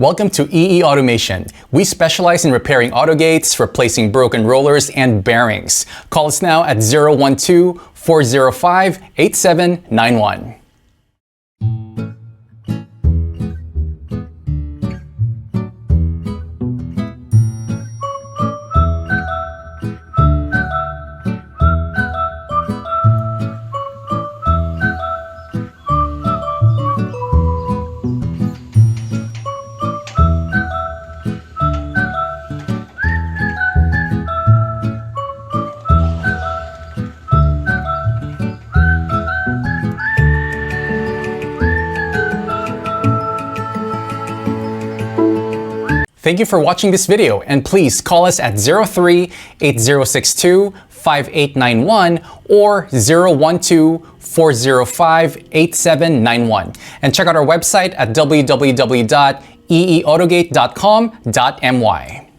Welcome to EE Automation. We specialize in repairing autogates, replacing broken rollers, and bearings. Call us now at 012-405-8791. Thank you for watching this video, and please call us at 03-8062-5891 or 012-405-8791. And check out our website at www.eeautogate.com.my.